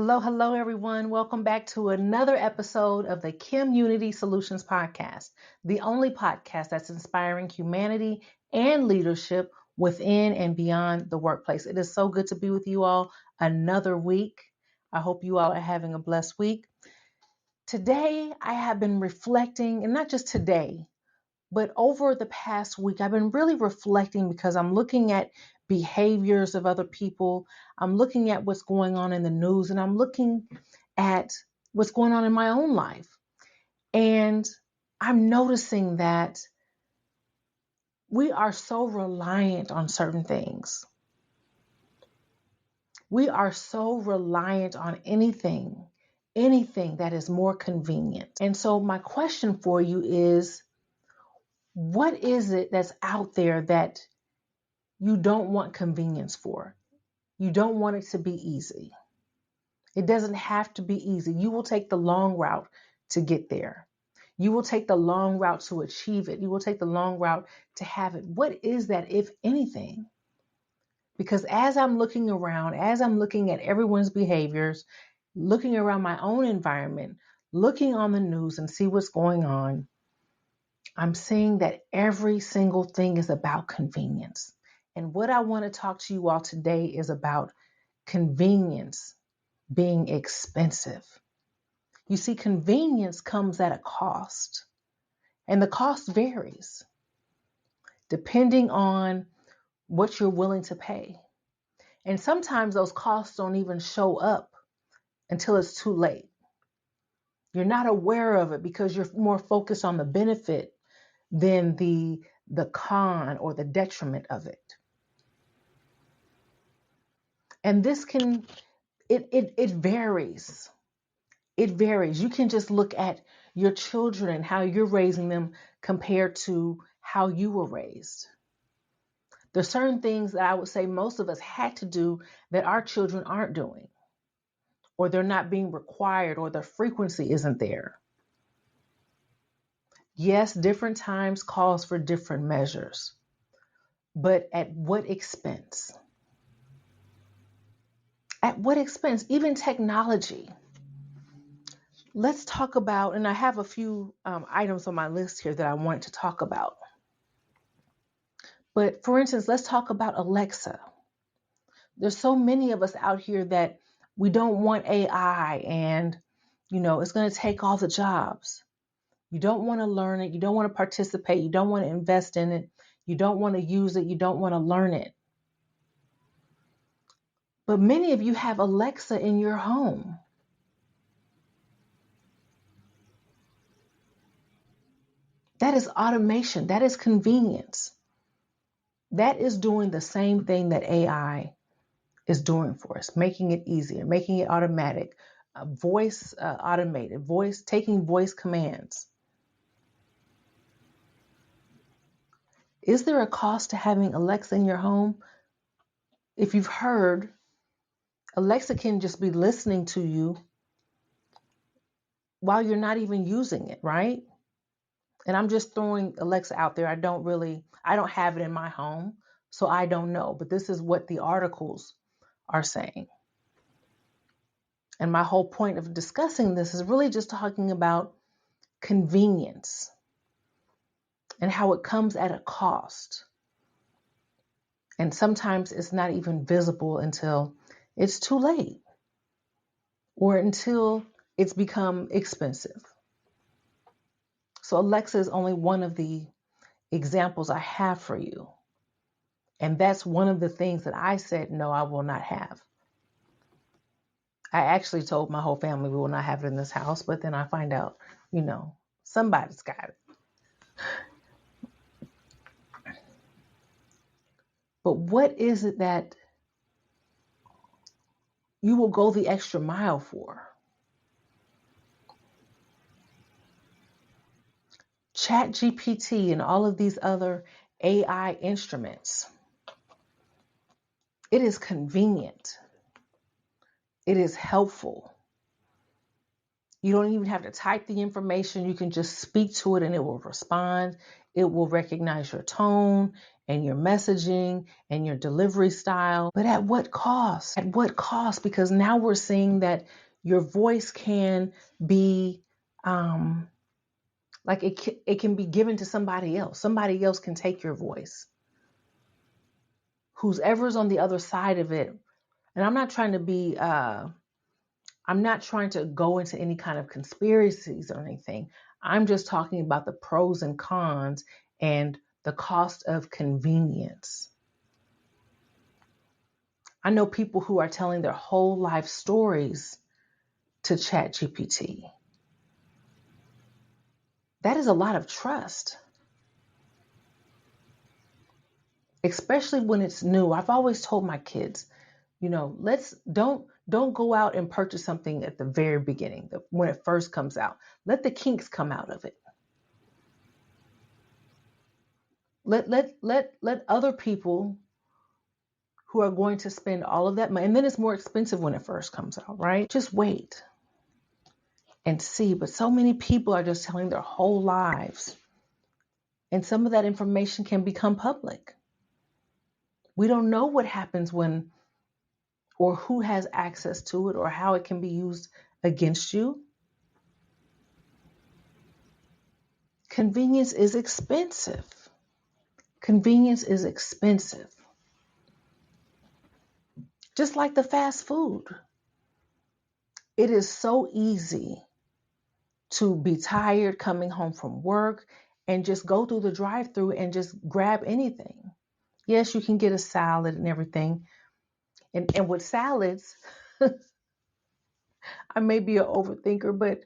Hello, everyone. Welcome back to another episode of the KimUnity Soulutions Podcast, the only podcast that's inspiring humanity and leadership within and beyond the workplace. It is so good to be with you all another week. I hope you all are having a blessed week. Today, I have been reflecting, and not just today, but over the past week, I've been really reflecting because I'm looking at behaviors of other people. I'm looking at what's going on in the news, and I'm looking at what's going on in my own life. And I'm noticing that we are so reliant on certain things. We are so reliant on anything that is more convenient. And so my question for you is, what is it that's out there that you don't want convenience for? You don't want it to be easy. It doesn't have to be easy. You will take the long route to get there. You will take the long route to achieve it. You will take the long route to have it. What is that, if anything? Because as I'm looking around, as I'm looking at everyone's behaviors, looking around my own environment, looking on the news and see what's going on, I'm seeing that every single thing is about convenience. And what I want to talk to you all today is about convenience being expensive. You see, convenience comes at a cost, and the cost varies depending on what you're willing to pay. And sometimes those costs don't even show up until it's too late. You're not aware of it because you're more focused on the benefit than the con or the detriment of it. And this can, it varies. It varies. You can just look at your children and how you're raising them compared to how you were raised. There's certain things that I would say most of us had to do that our children aren't doing, or they're not being required, or the frequency isn't there. Yes, different times calls for different measures, but at what expense? At what expense? Even technology. Let's talk about, and I have a few items on my list here that I want to talk about. But for instance, let's talk about Alexa. There's so many of us out here that we don't want AI and, it's going to take all the jobs. You don't want to learn it. You don't want to participate. You don't want to invest in it. You don't want to use it. You don't want to learn it. But many of you have Alexa in your home. That is automation. That is convenience. That is doing the same thing that AI is doing for us, making it easier, making it automatic, voice automated, taking voice commands. Is there a cost to having Alexa in your home? If you've heard, Alexa can just be listening to you while you're not even using it, right? And I'm just throwing Alexa out there. I don't have it in my home, so I don't know. But this is what the articles are saying. And my whole point of discussing this is really just talking about convenience and how it comes at a cost. And sometimes it's not even visible until it's too late or until it's become expensive. So Alexa is only one of the examples I have for you. And that's one of the things that I said, no, I will not have. I actually told my whole family we will not have it in this house, but then I find out, somebody's got it. But what is it that you will go the extra mile for? ChatGPT and all of these other AI instruments. It is convenient. It is helpful. You don't even have to type the information. You can just speak to it and it will respond. It will recognize your tone and your messaging and your delivery style. But at what cost? At what cost? Because now we're seeing that your voice can be like it can be given to somebody else. Somebody else can take your voice. Who's ever's on the other side of it. And I'm not trying to be I'm not trying to go into any kind of conspiracies or anything. I'm just talking about the pros and cons and the cost of convenience. I know people who are telling their whole life stories to ChatGPT. That is a lot of trust, especially when it's new. I've always told my kids, don't go out and purchase something at the very beginning, when it first comes out. Let the kinks come out of it. Let other people who are going to spend all of that money, and then it's more expensive when it first comes out, right? Just wait and see. But so many people are just telling their whole lives, and some of that information can become public. We don't know what happens when, or who has access to it, or how it can be used against you. Convenience is expensive. Convenience is expensive. Just like the fast food. It is so easy to be tired coming home from work and just go through the drive-thru and just grab anything. Yes, you can get a salad and everything. And with salads, I may be an overthinker, but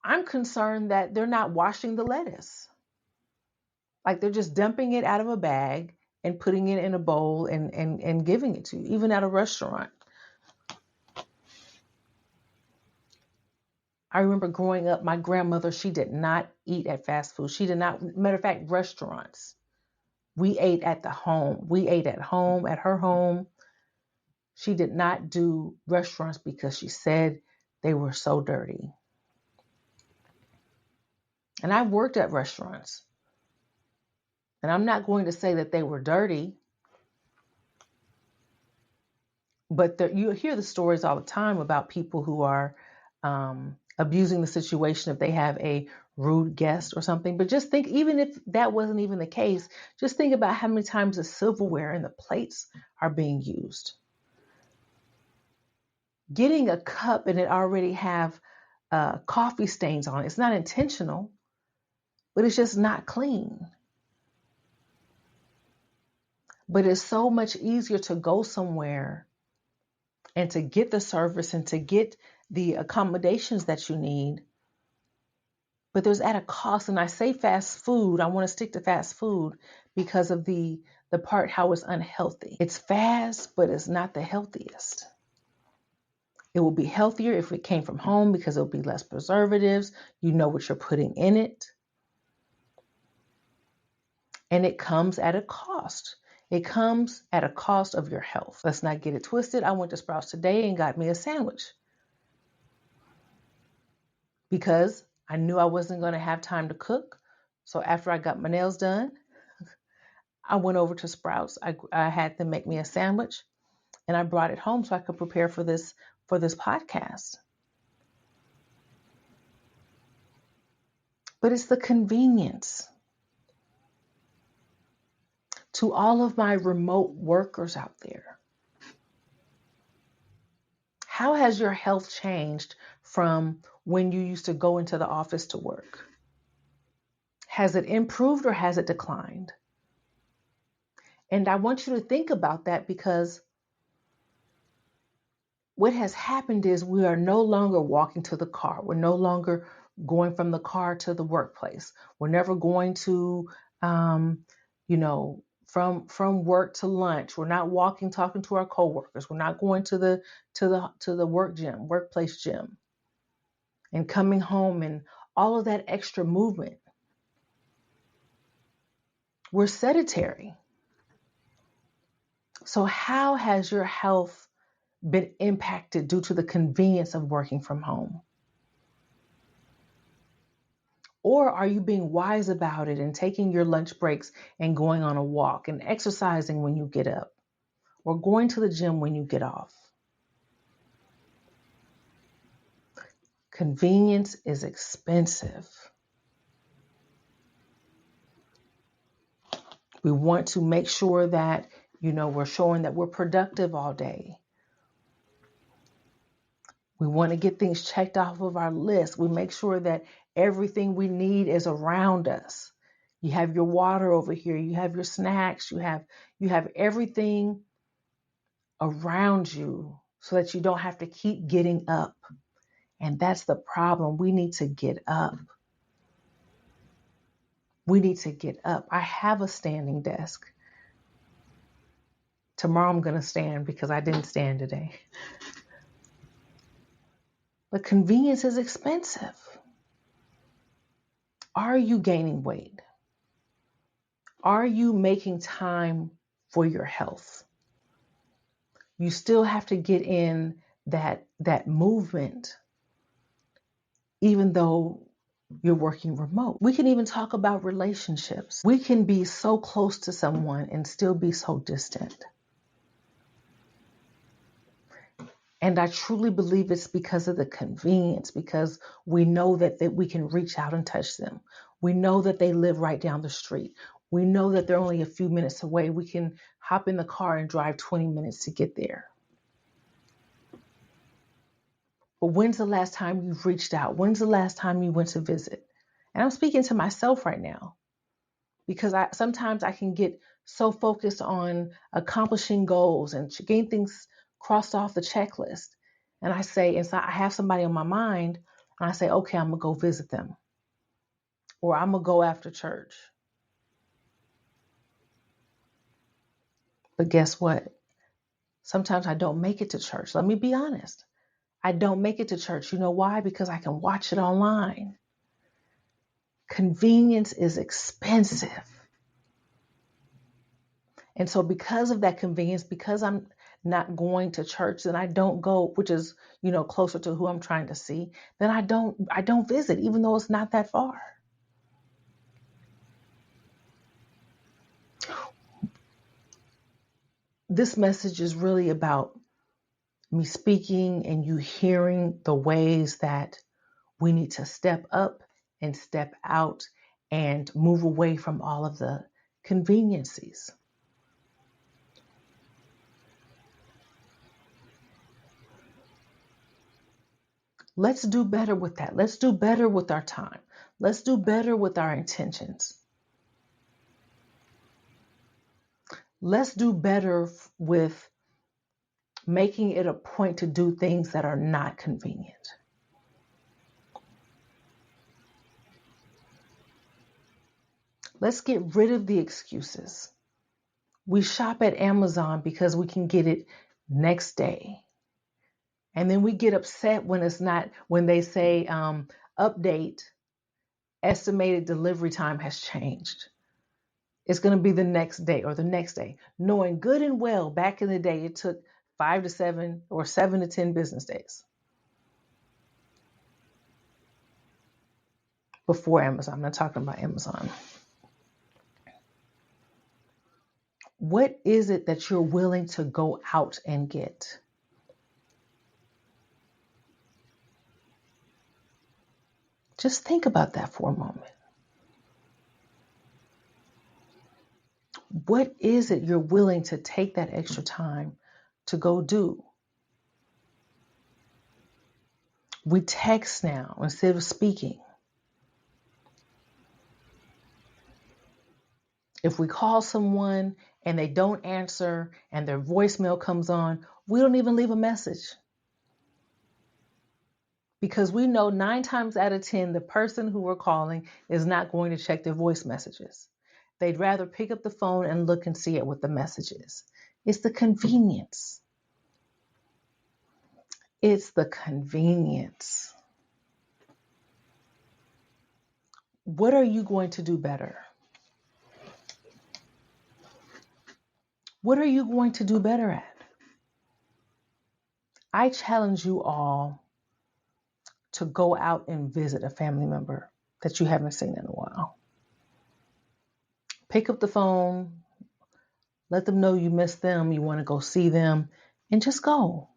I'm concerned that they're not washing the lettuce. Like they're just dumping it out of a bag and putting it in a bowl and giving it to you, even at a restaurant. I remember growing up, my grandmother, she did not eat at fast food. She did not, matter of fact, restaurants. We ate at the home. We ate at home, at her home. She did not do restaurants because she said they were so dirty. And I worked at restaurants. And I'm not going to say that they were dirty, but you hear the stories all the time about people who are abusing the situation if they have a rude guest or something. But just think, even if that wasn't even the case, just think about how many times the silverware and the plates are being used. Getting a cup and it already have coffee stains on it. It's not intentional, but it's just not clean. But it's so much easier to go somewhere and to get the service and to get the accommodations that you need. But there's at a cost. And I say fast food, I want to stick to fast food because of the part how it's unhealthy. It's fast, but it's not the healthiest. It will be healthier if it came from home because it'll be less preservatives. You know what you're putting in it. And it comes at a cost. It comes at a cost of your health. Let's not get it twisted. I went to Sprouts today and got me a sandwich because I knew I wasn't going to have time to cook. So after I got my nails done, I went over to Sprouts. I had them make me a sandwich and I brought it home so I could prepare for this podcast. But it's the convenience. To all of my remote workers out there, how has your health changed from when you used to go into the office to work? Has it improved or has it declined? And I want you to think about that because what has happened is we are no longer walking to the car. We're no longer going from the car to the workplace. We're never going to, from work to lunch. We're not walking, talking to our coworkers. We're not going to the workplace gym, and coming home and all of that extra movement. We're sedentary. So how has your health been impacted due to the convenience of working from home? Or are you being wise about it and taking your lunch breaks and going on a walk and exercising when you get up or going to the gym when you get off? Convenience is expensive. We want to make sure that, we're showing that we're productive all day. We want to get things checked off of our list. We make sure that everything we need is around us. You have your water over here. You have your snacks. You have everything around you so that you don't have to keep getting up. And that's the problem. We need to get up. We need to get up. I have a standing desk. Tomorrow I'm going to stand because I didn't stand today. But convenience is expensive. Are you gaining weight? Are you making time for your health? You still have to get in that movement, even though you're working remote. We can even talk about relationships. We can be so close to someone and still be so distant. And I truly believe it's because of the convenience, because we know that we can reach out and touch them. We know that they live right down the street. We know that they're only a few minutes away. We can hop in the car and drive 20 minutes to get there. But when's the last time you've reached out? When's the last time you went to visit? And I'm speaking to myself right now, because sometimes I can get so focused on accomplishing goals and getting things crossed off the checklist. And I say, and so I have somebody on my mind, and I say, okay, I'm going to go visit them. Or I'm going to go after church. But guess what? Sometimes I don't make it to church. Let me be honest. I don't make it to church. You know why? Because I can watch it online. Convenience is expensive. And so because of that convenience, because I'm not going to church and I don't go, which is, closer to who I'm trying to see, then I don't visit, even though it's not that far. This message is really about me speaking and you hearing the ways that we need to step up and step out and move away from all of the conveniences. Let's do better with that. Let's do better with our time. Let's do better with our intentions. Let's do better with making it a point to do things that are not convenient. Let's get rid of the excuses. We shop at Amazon because we can get it next day. And then we get upset when they say update, estimated delivery time has changed. It's going to be the next day or the next day, knowing good and well back in the day it took 5 to 7 or 7 to 10 business days before Amazon. I'm not talking about Amazon. What is it that you're willing to go out and get? Just think about that for a moment. What is it you're willing to take that extra time to go do? We text now instead of speaking. If we call someone and they don't answer and their voicemail comes on, we don't even leave a message. Because we know 9 times out of 10, the person who we're calling is not going to check their voice messages. They'd rather pick up the phone and look and see what the message is. It's the convenience. It's the convenience. What are you going to do better? What are you going to do better at? I challenge you all to go out and visit a family member that you haven't seen in a while. Pick up the phone, let them know you miss them, you want to go see them, and just go.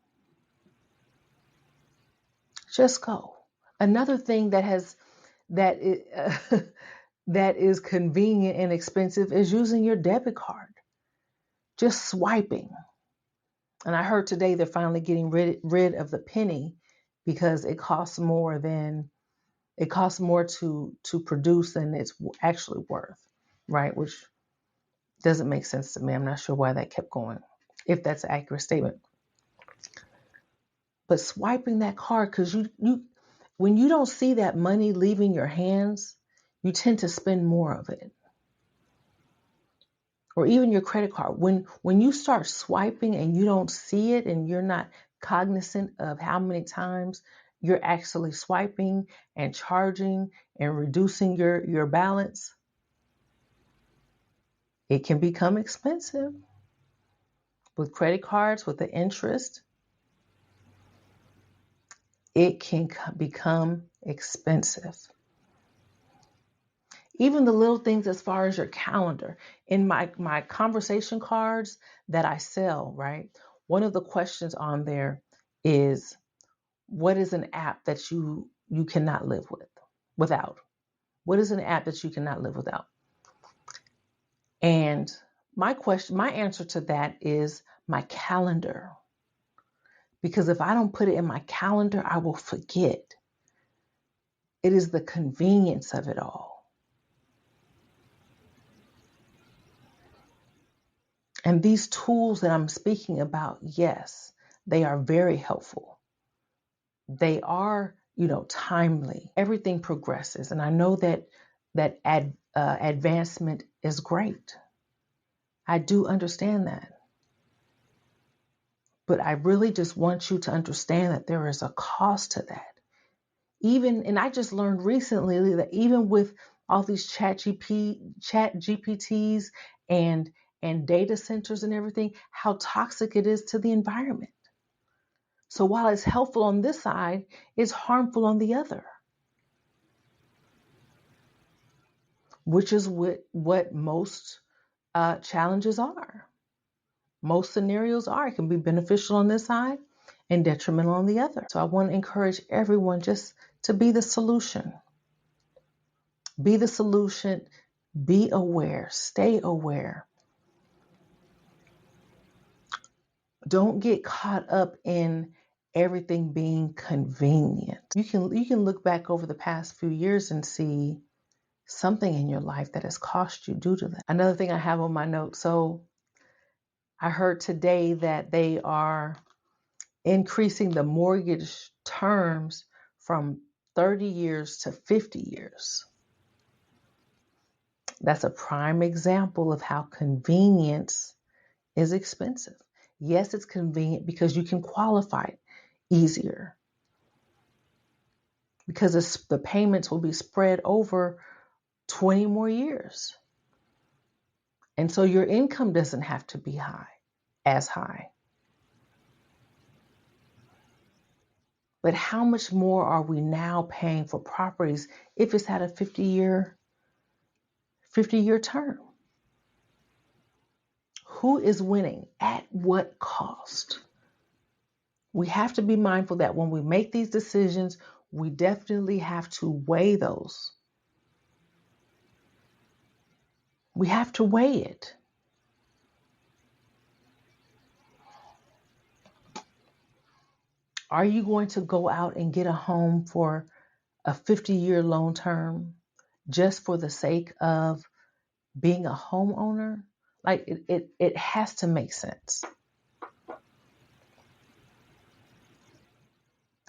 Just go. Another thing that is convenient and expensive is using your debit card. Just swiping. And I heard today they're finally getting rid of the penny because it costs more to produce than it's actually worth, right? Which doesn't make sense to me. I'm not sure why that kept going, if that's an accurate statement. But swiping that card, because when you don't see that money leaving your hands, you tend to spend more of it. Or even your credit card. When you start swiping and you don't see it and you're not cognizant of how many times you're actually swiping and charging and reducing your balance, it can become expensive. With credit cards, with the interest, it can become expensive. Even the little things as far as your calendar. In my conversation cards that I sell, right? One of the questions on there is, what is an app that you cannot live without? What is an app that you cannot live without? And my answer to that is my calendar. Because if I don't put it in my calendar, I will forget. It is the convenience of it all. And these tools that I'm speaking about, yes, they are very helpful. They are, timely. Everything progresses. And I know that advancement is great. I do understand that. But I really just want you to understand that there is a cost to that. And I just learned recently that even with all these chat GPTs and data centers and everything, how toxic it is to the environment. So while it's helpful on this side, it's harmful on the other. Which is what most challenges are. Most scenarios are. It can be beneficial on this side and detrimental on the other. So I want to encourage everyone just to be the solution. Be the solution. Be aware. Stay aware. Don't get caught up in everything being convenient. You can look back over the past few years and see something in your life that has cost you due to that. Another thing I have on my notes. So I heard today that they are increasing the mortgage terms from 30 years to 50 years. That's a prime example of how convenience is expensive. Yes, it's convenient because you can qualify easier, because the payments will be spread over 20 more years. And so your income doesn't have to be as high. But how much more are we now paying for properties if it's at a 50-year term? Who is winning? At what cost? We have to be mindful that when we make these decisions, we definitely have to weigh those. We have to weigh it. Are you going to go out and get a home for a 50-year loan term just for the sake of being a homeowner? Like it has to make sense.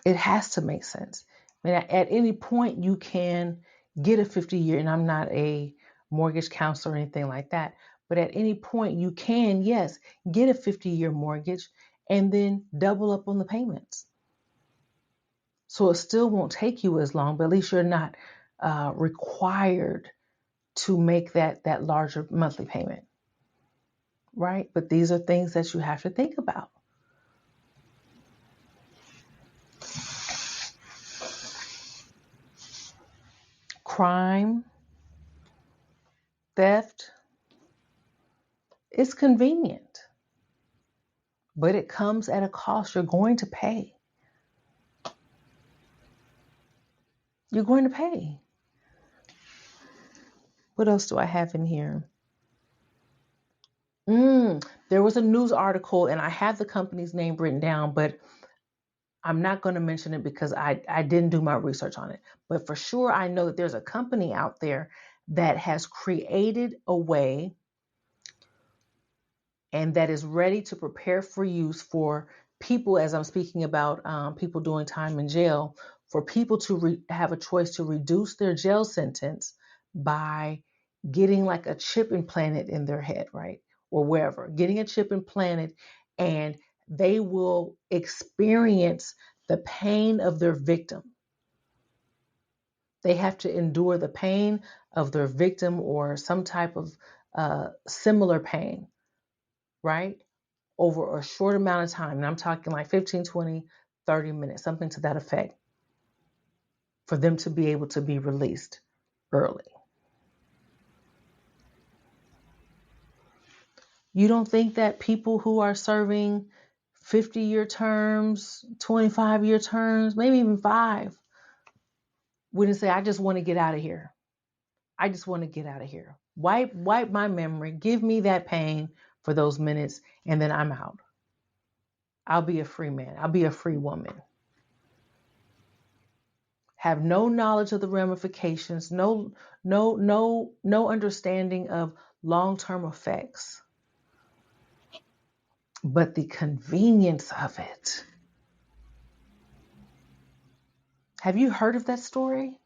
It has to make sense. I mean, at any point you can get a 50-year, and I'm not a mortgage counselor or anything like that, but at any point you can, yes, get a 50-year mortgage and then double up on the payments. So it still won't take you as long, but at least you're not required to make that larger monthly payment, right? But these are things that you have to think about. crime, theft. It's convenient, but it comes at a cost. You're going to pay. You're going to pay. What else do I have in here? There was a news article, and I have the company's name written down, but I'm not going to mention it because I didn't do my research on it. But for sure, I know that there's a company out there that has created a way and that is ready to prepare for use for people, as I'm speaking about people doing time in jail, for people to have a choice to reduce their jail sentence by getting like a chip implanted in their head, right? Or wherever, getting a chip implanted, and they will experience the pain of their victim. They have to endure the pain of their victim or some type of similar pain, right? Over a short amount of time. And I'm talking like 15, 20, 30 minutes, something to that effect, for them to be able to be released early. You don't think that people who are serving 50-year terms, 25-year terms, maybe even 5, wouldn't say, I just want to get out of here. I just want to get out of here. Wipe my memory. Give me that pain for those minutes, and then I'm out. I'll be a free man. I'll be a free woman. Have no knowledge of the ramifications, no understanding of long-term effects, but the convenience of it. Have you heard of that story?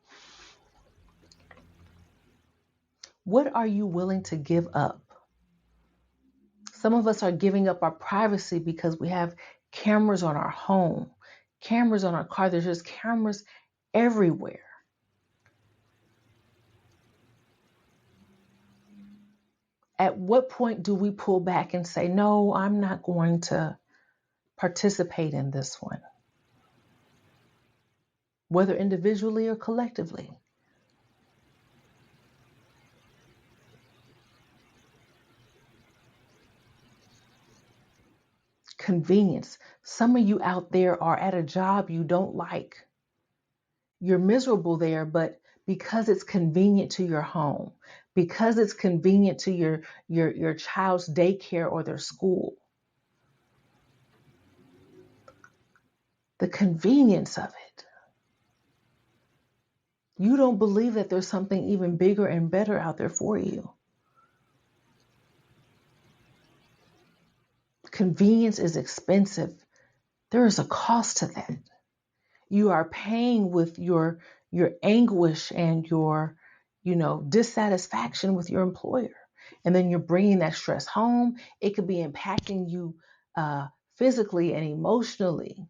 What are you willing to give up? Some of us are giving up our privacy because we have cameras on our home, cameras on our car. There's just cameras everywhere. At what point do we pull back and say, no, I'm not going to participate in this one, whether individually or collectively? Convenience. Some of you out there are at a job you don't like. You're miserable there, but because it's convenient to your home, because it's convenient to your child's daycare or their school, the convenience of it. You don't believe that there's something even bigger and better out there for you. Convenience is expensive. There is a cost to that. You are paying with your anguish and your, dissatisfaction with your employer. And then you're bringing that stress home. It could be impacting you physically and emotionally.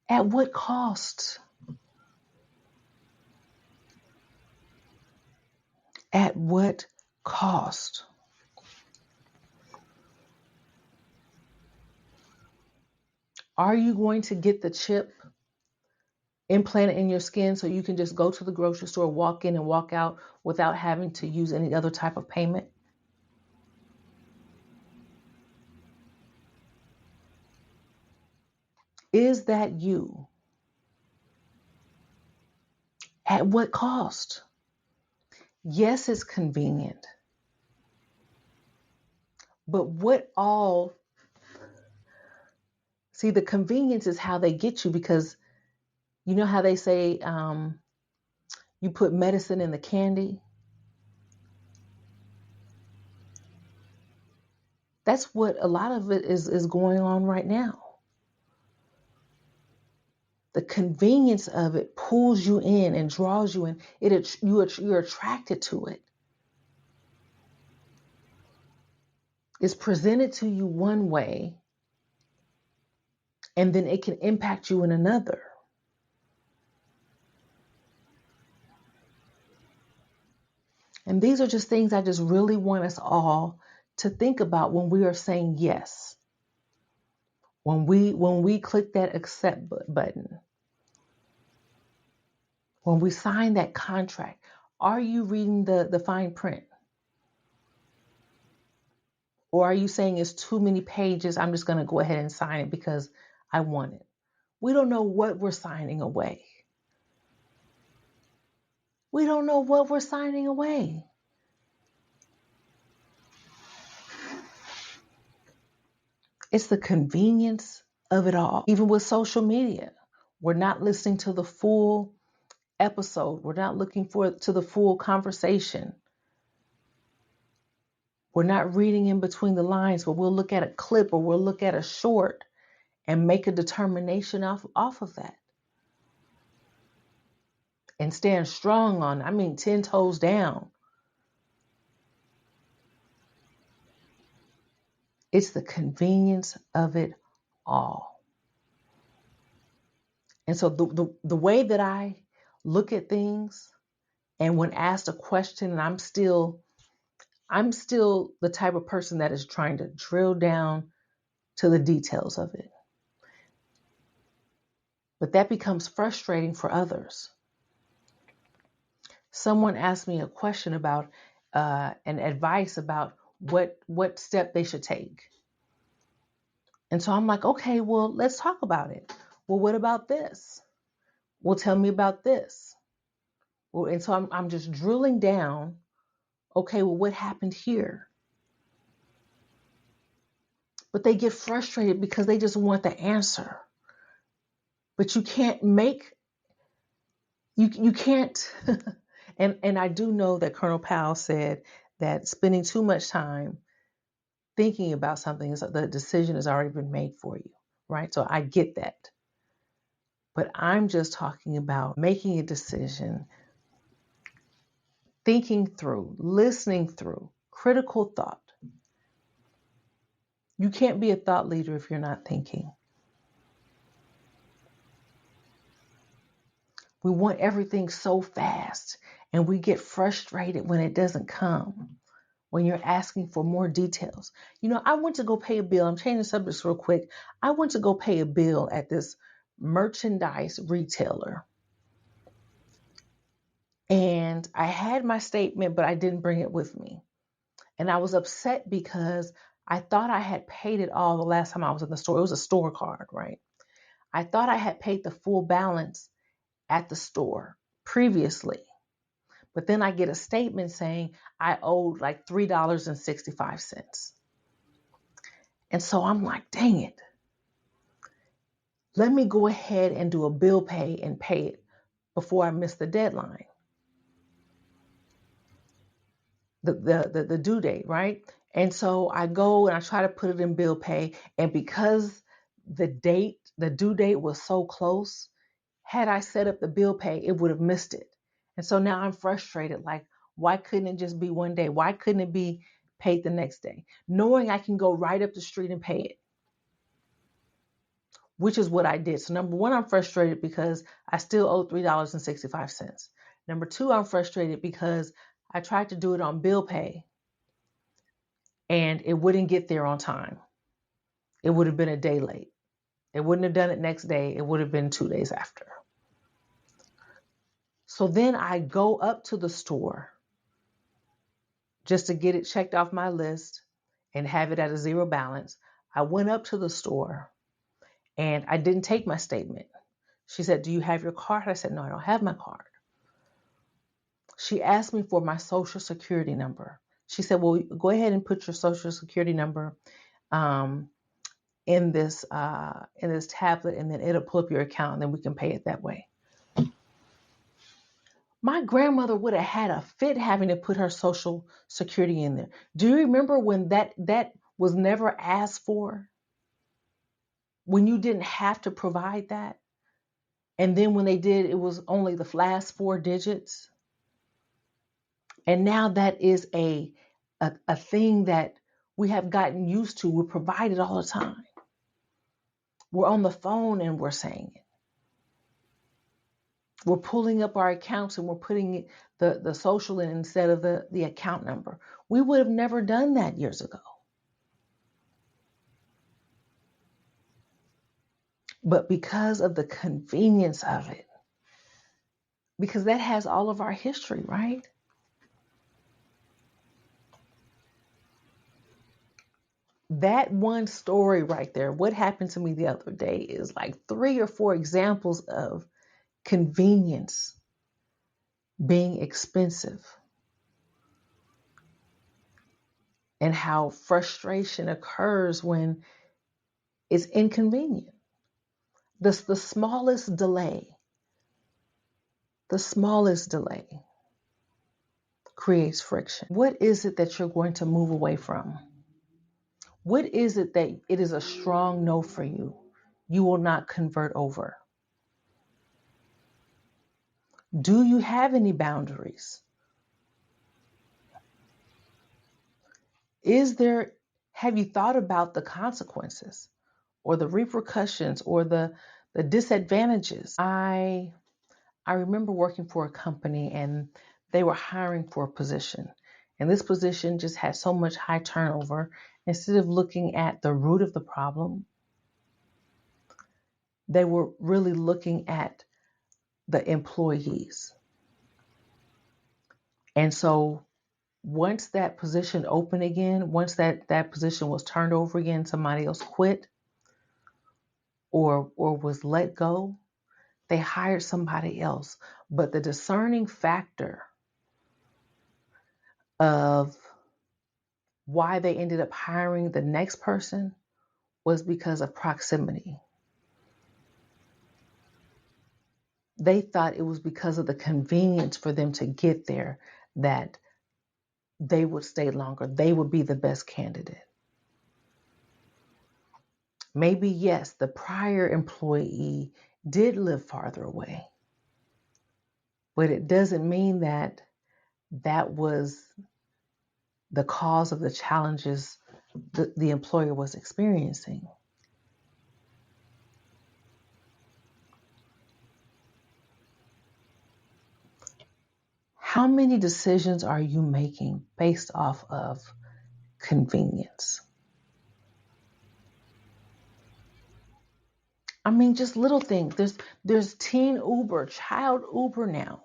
At what cost? At what cost? Are you going to get the chip implanted in your skin so you can just go to the grocery store, walk in and walk out without having to use any other type of payment? Is that you? At what cost? Yes, it's convenient. But what all? See, the convenience is how they get you, because you know how they say you put medicine in the candy? That's what a lot of it is going on right now. The convenience of it pulls you in and draws you in. You're attracted to it. It's presented to you one way, and then it can impact you in another. And these are just things I just really want us all to think about when we are saying yes. When we click that accept button. When we sign that contract, are you reading the fine print? Or are you saying it's too many pages, I'm just going to go ahead and sign it because I want it? We don't know what we're signing away. We don't know what we're signing away. It's the convenience of it all. Even with social media, we're not listening to the full episode. We're not looking to the full conversation. We're not reading in between the lines, but we'll look at a clip or we'll look at a short and make a determination off of that. And stand strong on, 10 toes down. It's the convenience of it all. And so the way that I look at things, and when asked a question, and I'm still the type of person that is trying to drill down to the details of it. But that becomes frustrating for others. Someone asked me a question about and advice about what step they should take. And so I'm like, okay, well, let's talk about it. Well, what about this? Well, tell me about this. Well, and so I'm just drilling down. Okay, well, what happened here? But they get frustrated because they just want the answer. But you can't you can't. And I do know that Colonel Powell said that spending too much time thinking about something, the decision has already been made for you, right? So I get that. But I'm just talking about making a decision, thinking through, listening through, critical thought. You can't be a thought leader if you're not thinking. We want everything so fast, and we get frustrated when it doesn't come, when you're asking for more details. I went to go pay a bill. I'm changing subjects real quick. I went to go pay a bill at this merchandise retailer. And I had my statement, but I didn't bring it with me. And I was upset because I thought I had paid it all the last time I was in the store. It was a store card, right? I thought I had paid the full balance at the store previously. But then I get a statement saying I owed like $3.65. And so I'm like, dang it. Let me go ahead and do a bill pay and pay it before I miss the deadline. The due date, right? And so I go and I try to put it in bill pay. And because the due date was so close, had I set up the bill pay, it would have missed it. And so now I'm frustrated. Like, why couldn't it just be one day? Why couldn't it be paid the next day? Knowing I can go right up the street and pay it, which is what I did. So number one, I'm frustrated because I still owe $3.65. Number two, I'm frustrated because I tried to do it on bill pay and it wouldn't get there on time. It would have been a day late. It wouldn't have done it next day. It would have been 2 days after. So then I go up to the store just to get it checked off my list and have it at a zero balance. I went up to the store and I didn't take my statement. She said, "Do you have your card?" I said, "No, I don't have my card." She asked me for my social security number. She said, "Well, go ahead and put your social security number in this tablet, and then it'll pull up your account, and then we can pay it that way." My grandmother would have had a fit having to put her social security in there. Do you remember when that was never asked for? When you didn't have to provide that? And then when they did, it was only the last 4 digits. And now that is a thing that we have gotten used to. We're provided all the time. We're on the phone and we're saying it. We're pulling up our accounts and we're putting the social in instead of the account number. We would have never done that years ago. But because of the convenience of it, Because that has all of our history, right? That one story right there, what happened to me the other day, is like 3 or 4 examples of convenience being expensive and how frustration occurs when it's inconvenient. The smallest delay creates friction. What is it that you're going to move away from? What is it that it is a strong no for you? You will not convert over. Do you have any boundaries? Have you thought about the consequences or the repercussions or the disadvantages? I remember working for a company and they were hiring for a position. And this position just had so much high turnover. Instead of looking at the root of the problem, they were really looking at the employees. And so once that position opened again, once that position was turned over again, somebody else quit or was let go, they hired somebody else. But the discerning factor of why they ended up hiring the next person was because of proximity. They thought it was because of the convenience for them to get there that they would stay longer. They would be the best candidate. Maybe, yes, the prior employee did live farther away, but it doesn't mean that that was the cause of the challenges the employer was experiencing. How many decisions are you making based off of convenience? I mean, just little things. There's teen Uber, child Uber now.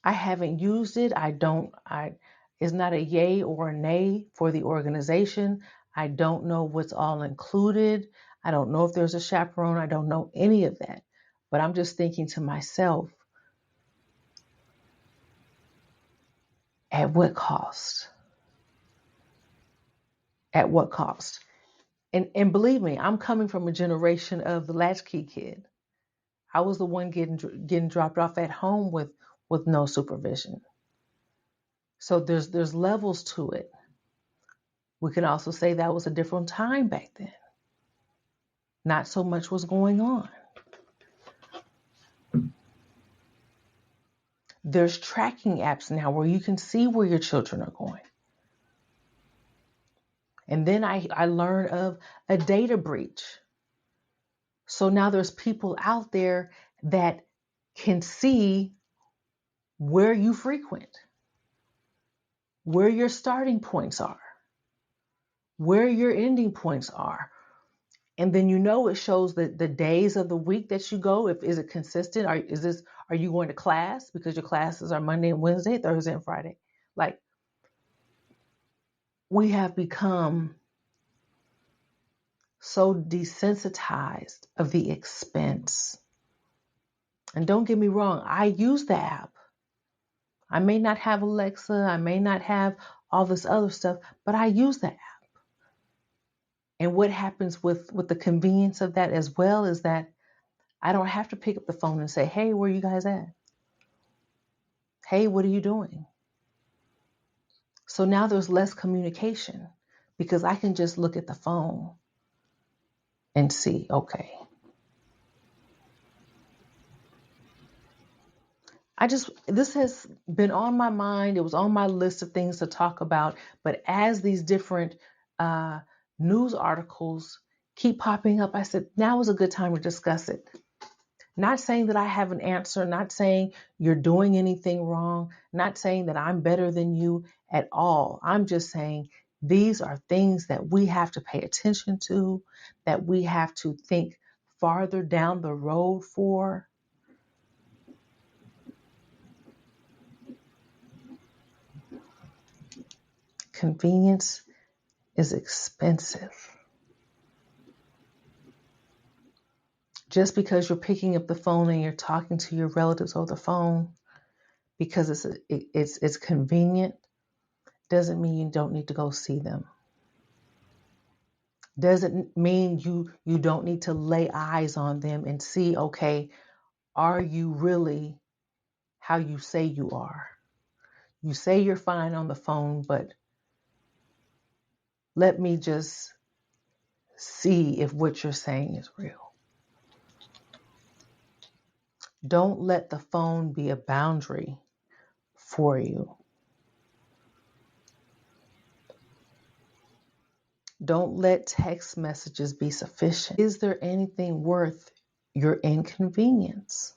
I haven't used it. It's not a yay or a nay for the organization. I don't know what's all included. I don't know if there's a chaperone. I don't know any of that. But I'm just thinking to myself, at what cost? At what cost? And believe me, I'm coming from a generation of the latchkey kid. I was the one getting dropped off at home with no supervision. So there's levels to it. We can also say that was a different time back then. Not so much was going on. There's tracking apps now where you can see where your children are going. And then I learned of a data breach. So now there's people out there that can see where you frequent, where your starting points are, where your ending points are. And then it shows the days of the week that you go. Is it consistent? Are you going to class? Because your classes are Monday and Wednesday, Thursday and Friday. Like, we have become so desensitized of the expense. And don't get me wrong, I use the app. I may not have Alexa, I may not have all this other stuff, but I use the app. And what happens with the convenience of that as well is that I don't have to pick up the phone and say, hey, where are you guys at? Hey, what are you doing? So now there's less communication because I can just look at the phone and see, okay. This has been on my mind. It was on my list of things to talk about. But as these different news articles keep popping up, I said, now is a good time to discuss it. Not saying that I have an answer, not saying you're doing anything wrong, not saying that I'm better than you at all. I'm just saying these are things that we have to pay attention to, that we have to think farther down the road for? Convenience is expensive. Just because you're picking up the phone and you're talking to your relatives over the phone because it's convenient doesn't mean you don't need to go see them. Doesn't mean you don't need to lay eyes on them and see, okay, are you really how you say you are? You say you're fine on the phone, but let me just see if what you're saying is real. Don't let the phone be a boundary for you. Don't let text messages be sufficient. Is there anything worth your inconvenience?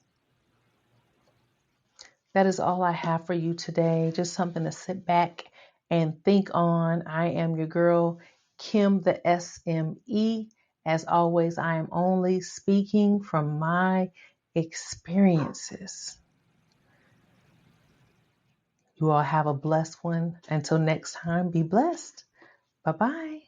That is all I have for you today. Just something to sit back and think on. I am your girl, Kim the SME. As always, I am only speaking from my experiences. You all have a blessed one. Until next time, be blessed. Bye-bye.